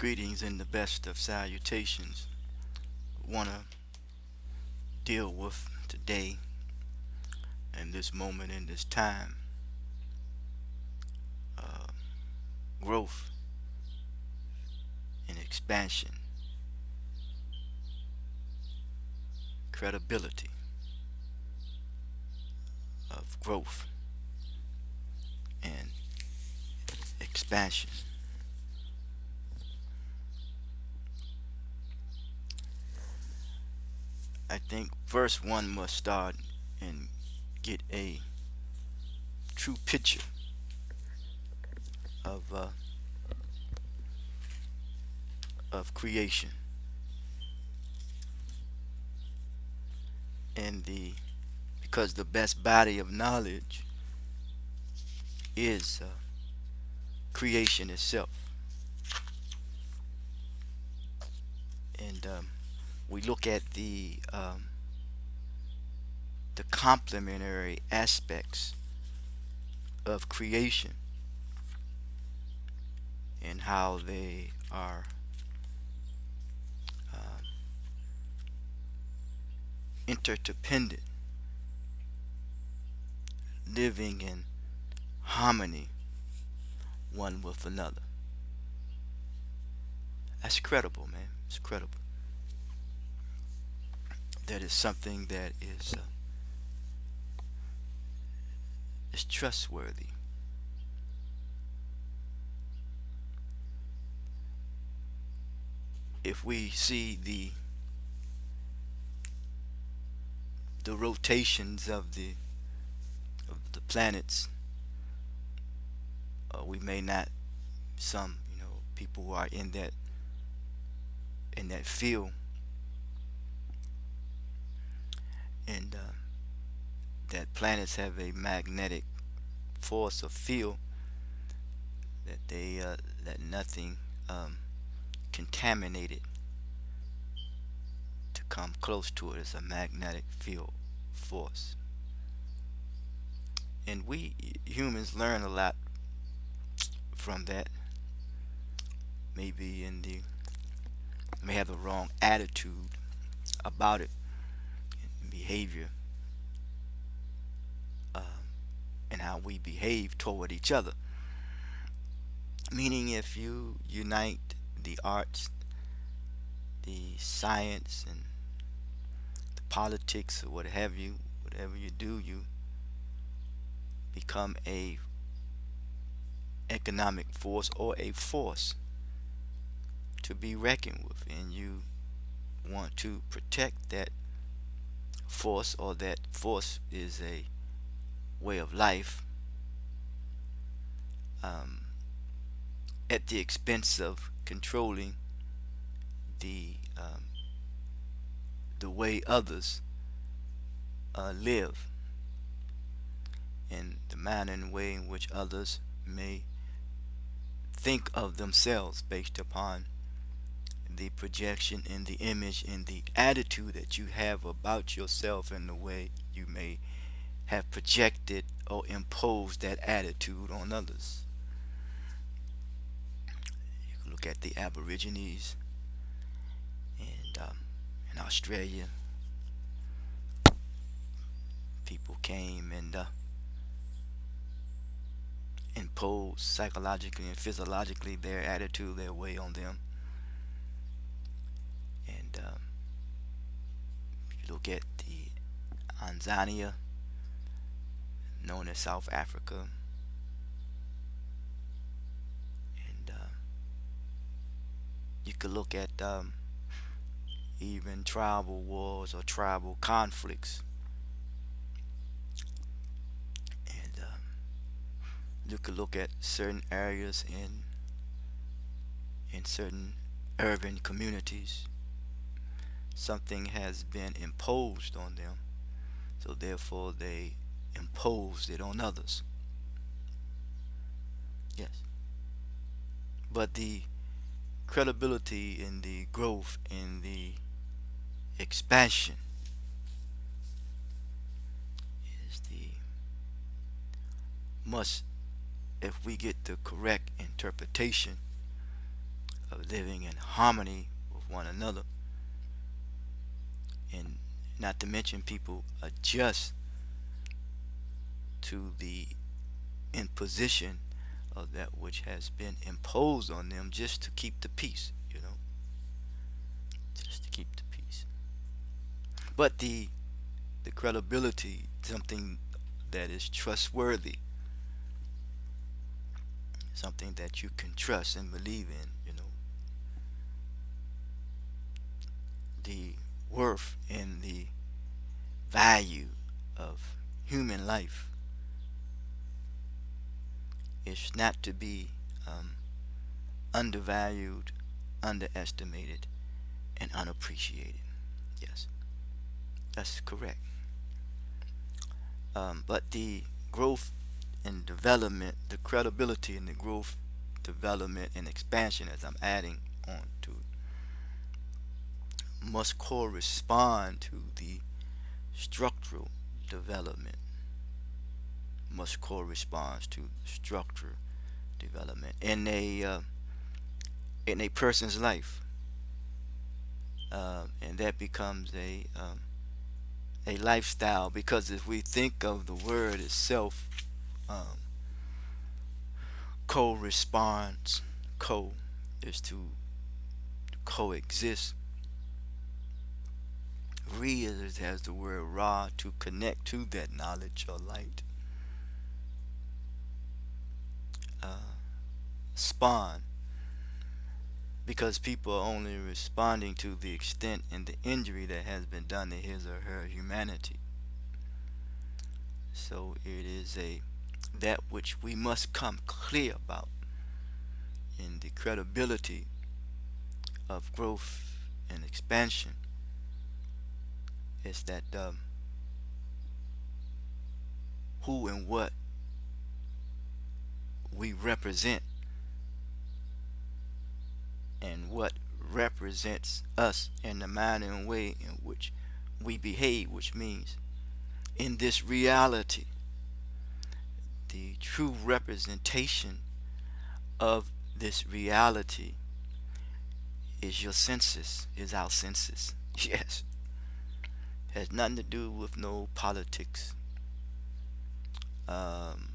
Greetings and the best of salutations. Want to deal with today and this moment in this time, uh, growth and expansion, credibility of growth and expansion. I think verse 1 must start and get a true picture of of creation and the because the best body of knowledge is creation itself. And we look at the complementary aspects of creation and how they are uh, interdependent, living in harmony one with another. That's credible, man. It's credible. That is something that is trustworthy. If we see the rotations of the planets, we may not, some people who are in that field, and that planets have a magnetic force or field that they that nothing um, contaminated to come close to it. It's a magnetic field force, and we humans learn a lot from that. Maybe in the may have the wrong attitude about it, and behavior, uh, and how we behave toward each other. Meaning, if you unite the arts, the science, and the politics, or what have you, whatever you do, you become a economic force or a force to be reckoned with, and you want to protect that force, or that force is a way of life, um, at the expense of controlling the way others live, and the manner and way in which others may think of themselves based upon the projection and the image and the attitude that you have about yourself, and the way you may have projected or imposed that attitude on others. You can look at the Aborigines and in Australia, people came and imposed psychologically and physiologically their attitude, their way on them. And you look at the Tanzania, known as South Africa, and you could look at even tribal wars or tribal conflicts, and you could look at certain areas in certain urban communities. Something has been imposed on them, so therefore they imposed it on others. Yes, but the credibility in the growth in the expansion is the must, if we get the correct interpretation of living in harmony with one another, and not to mention people adjust to the imposition of that which has been imposed on them just to keep the peace, just to keep the peace. But the credibility, something that is trustworthy, something that you can trust and believe in, the worth and the value of human life is not to be undervalued, underestimated, and unappreciated. Yes, that's correct. But the growth and development, the credibility and the growth, development, and expansion, as I'm adding on to it, must correspond to the structural development, must correspond to structural development in a person's life, and that becomes a lifestyle. Because if we think of the word itself, um, corresponds, co is to coexist. Re is has the word ra, to connect to that knowledge or light. Uh, Spawn, because people are only responding to the extent and the injury that has been done to his or her humanity. So it is a that which we must come clear about in the credibility of growth and expansion is that who and what we represent and what represents us in the manner and way in which we behave, which means in this reality, the true representation of this reality is your senses, is our senses. Yes, has nothing to do with no politics. Um,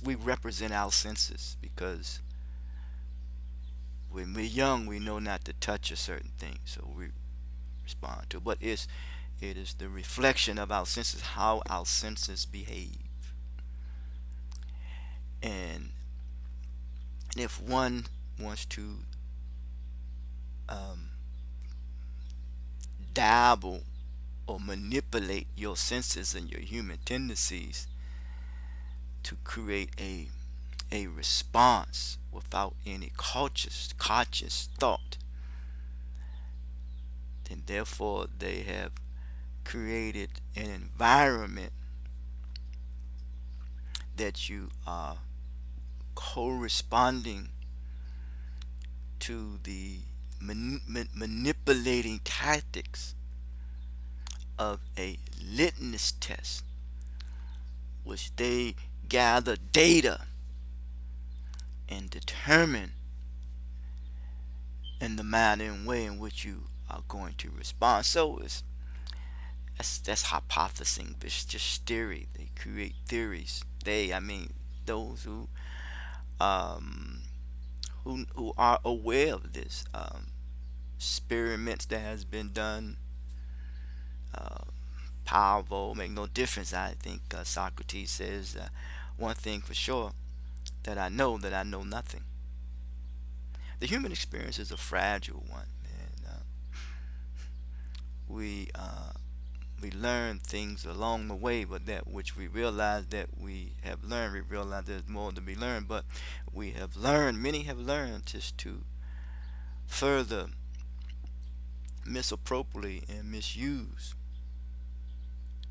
we represent our senses because when we're young, we know not to touch a certain thing, so we respond to. But it is the reflection of our senses, how our senses behave, and if one wants to um, dabble or manipulate your senses and your human tendencies to create a response without any conscious thought, then therefore they have created an environment that you are corresponding to the manipulating tactics of a litmus test, which they gather data and determine in the manner and way in which you are going to respond. So that's hypothesizing. It's just theory. They create theories. I mean, those um, who are aware of this experiments that has been done. Uh, Powerful make no difference. I think Socrates says one thing for sure, that I know nothing. The human experience is a fragile one, and we we learn things along the way, but that which we realize that we have learned, we realize there's more to be learned. But many have learned just to further misappropriate and misuse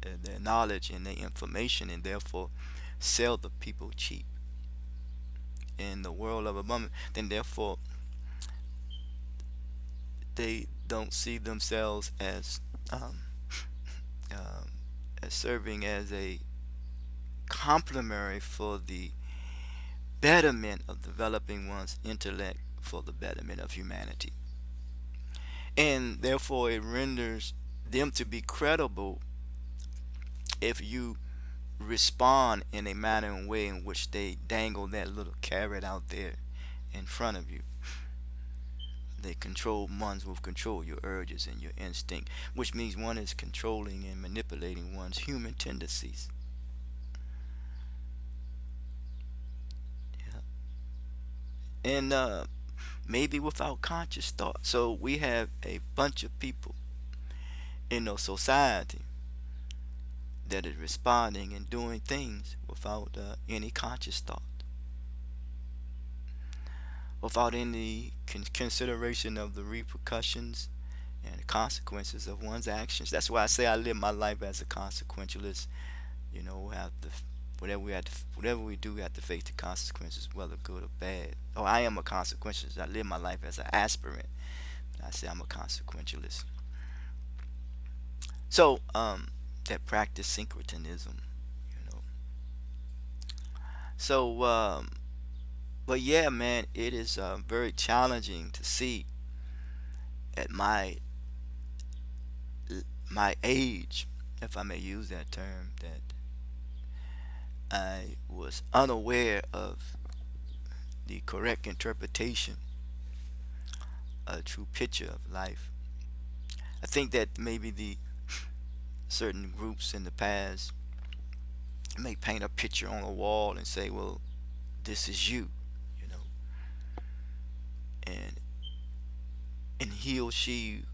their knowledge and their information, and therefore sell the people cheap in the world of abundance. Then therefore they don't see themselves um, um, as serving as a complementary for the betterment of developing one's intellect for the betterment of humanity. And therefore, it renders them to be credible if you respond in a manner and way in which they dangle that little carrot out there in front of you. They control ones will control your urges and your instinct, which means one is controlling and manipulating one's human tendencies. Yeah. And maybe without conscious thought. So we have a bunch of people in our society that is responding and doing things without any conscious thought, without any consideration of the repercussions and the consequences of one's actions. That's why I say I live my life as a consequentialist. You know, we have to, whatever we do, we have to face the consequences, whether good or bad. Oh, I am a consequentialist. I live my life as an aspirant. I say I'm a consequentialist. So, that practice syncretism, you know. So, but yeah, man, it is very challenging to see at my age, if I may use that term, that I was unaware of the correct interpretation, a true picture of life. I think that maybe the certain groups in the past may paint a picture on a wall and say, "Well, this is you," you know, and he or she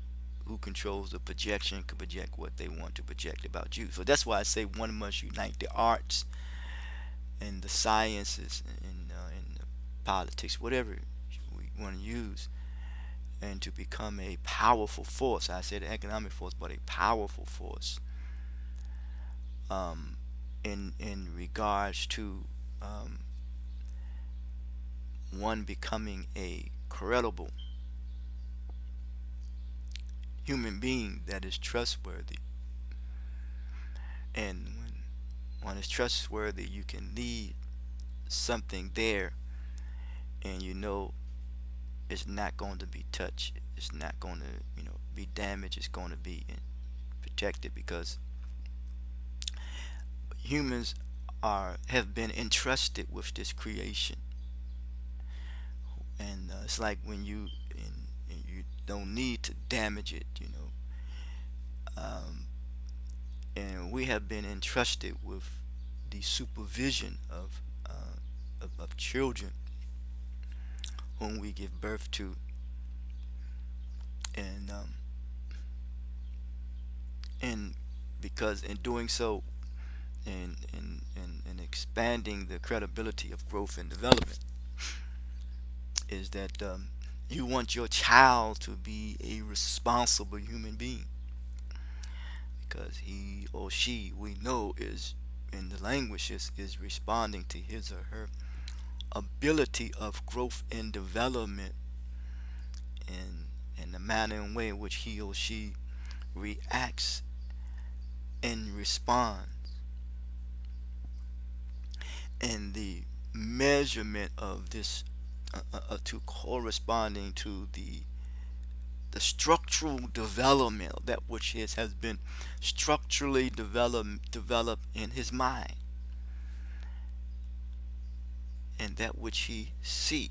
who controls the projection can project what they want to project about you. So that's why I say one must unite the arts and the sciences and the politics, whatever we want to use, and to become a powerful force. I said economic force, but a powerful force um, in regards to um, one becoming a credible human being that is trustworthy. And when one is trustworthy, you can leave something there, and you know it's not going to be touched. It's not going to, be damaged. It's going to be protected because humans have been entrusted with this creation, and it's like when and you don't need to damage it, um, and we have been entrusted with the supervision of children whom we give birth to, and and because in doing so, and expanding the credibility of growth and development, is that you want your child to be a responsible human being, because he or she, we know, is in the language is responding to his or her ability of growth and development in the manner and way in which he or she reacts and responds, and the measurement of this to corresponding to the structural development of that which has been structurally developed in his mind, and that which he see,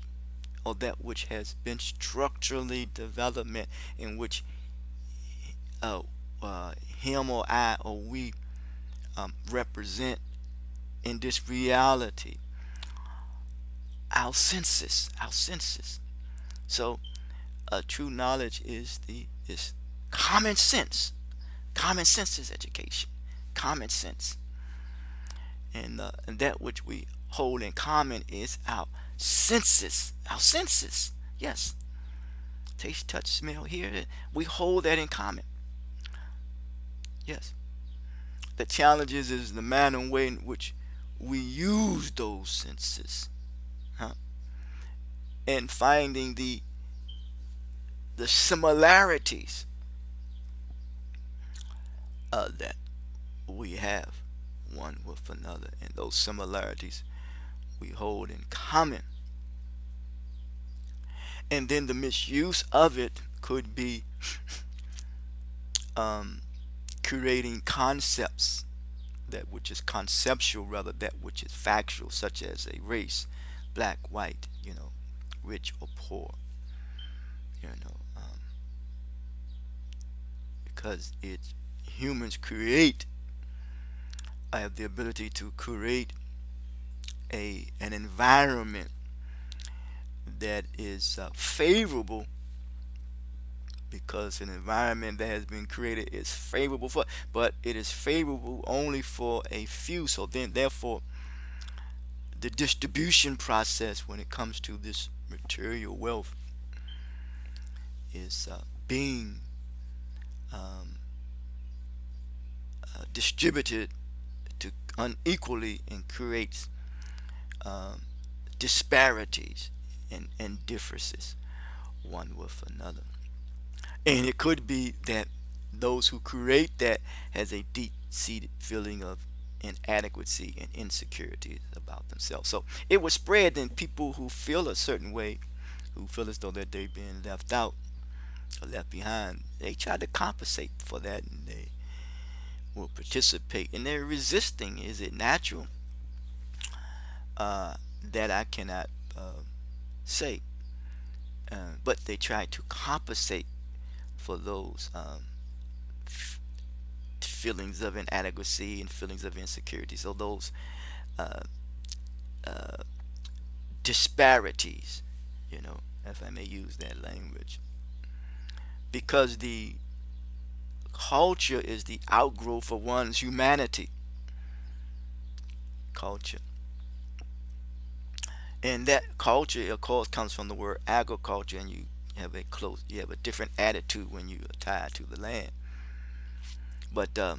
or that which has been structurally development in which uh, him or I or we represent in this reality, our senses. So true knowledge is common sense. Common sense is education. Common sense, and that which we hold in common is our senses. Our senses. Yes, taste, touch, smell, hear. We hold that in common. Yes. The challenge is the manner and way in which we use those senses, huh? And finding the similarities that we have one with another, and those similarities we hold in common. And then the misuse of it could be um, creating concepts, that which is conceptual rather that which is factual, such as a race, black, white, rich or poor, you know, because humans have the ability to create an environment that is favorable, because an environment that has been created is favorable but it is favorable only for a few. So then, therefore, the distribution process when it comes to this material wealth is being um, distributed to unequally, and creates um, disparities and differences one with another. And it could be that those who create that has a deep-seated feeling of inadequacy and insecurity about themselves. So it was spread, and people who feel a certain way, who feel as though that they've been left out or left behind, they try to compensate for that, and they will participate. And they're resisting. Is it natural? That I cannot say. But they try to compensate for those feelings of inadequacy and feelings of insecurity. So those uh, uh, disparities, if I may use that language, because the culture is the outgrowth of one's humanity. Culture, and that culture, of course, comes from the word agriculture, and you have a different attitude when you are tied to the land. But uh,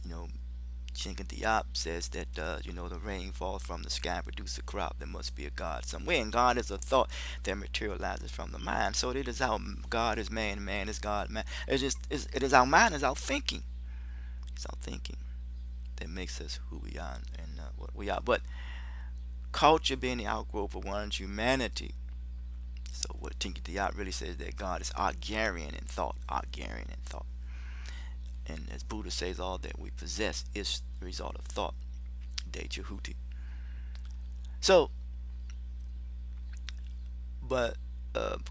you know, Chinkin Diop says that the rain falls from the sky and produces a crop. There must be a God somewhere, and God is a thought that materializes from the mind. So it is how God is man, man is God. Man, it is our mind, is our thinking. It's our thinking that makes us who we are and what we are. But culture being the outgrowth of one's humanity. So what Chinkin Diop really says, that God is Argarian in thought, Argarian in thought. And as Buddha says, all that we possess is the result of thought. De Jehuti. So, but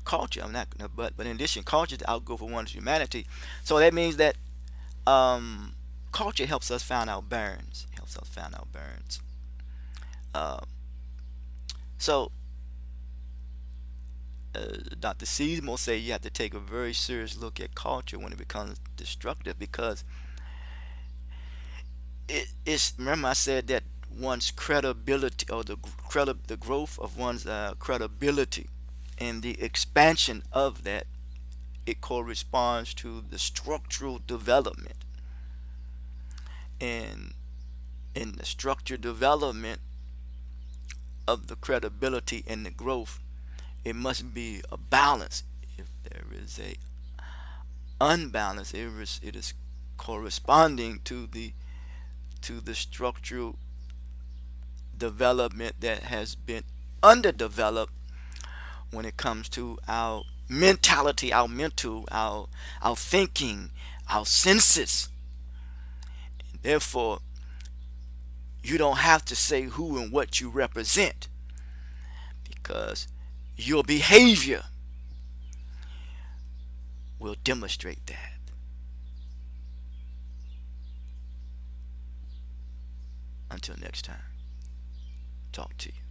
culture, I'm not, but in addition, culture is the outgrowth of one's humanity. So that means that culture helps us find our bearings. Helps us find our bearings. Uh, so, Dr. Seymour say you have to take a very serious look at culture when it becomes destructive, because it's, remember I said that one's credibility, or the growth of one's credibility and the expansion of that, it corresponds to the structural development. And in the structural development of the credibility and the growth, it must be a balance. If there is a unbalance, it is corresponding to the structural development that has been underdeveloped when it comes to our mentality, our mental, our thinking, our senses. And therefore, you don't have to say who and what you represent, because your behavior will demonstrate that. Until next time, talk to you.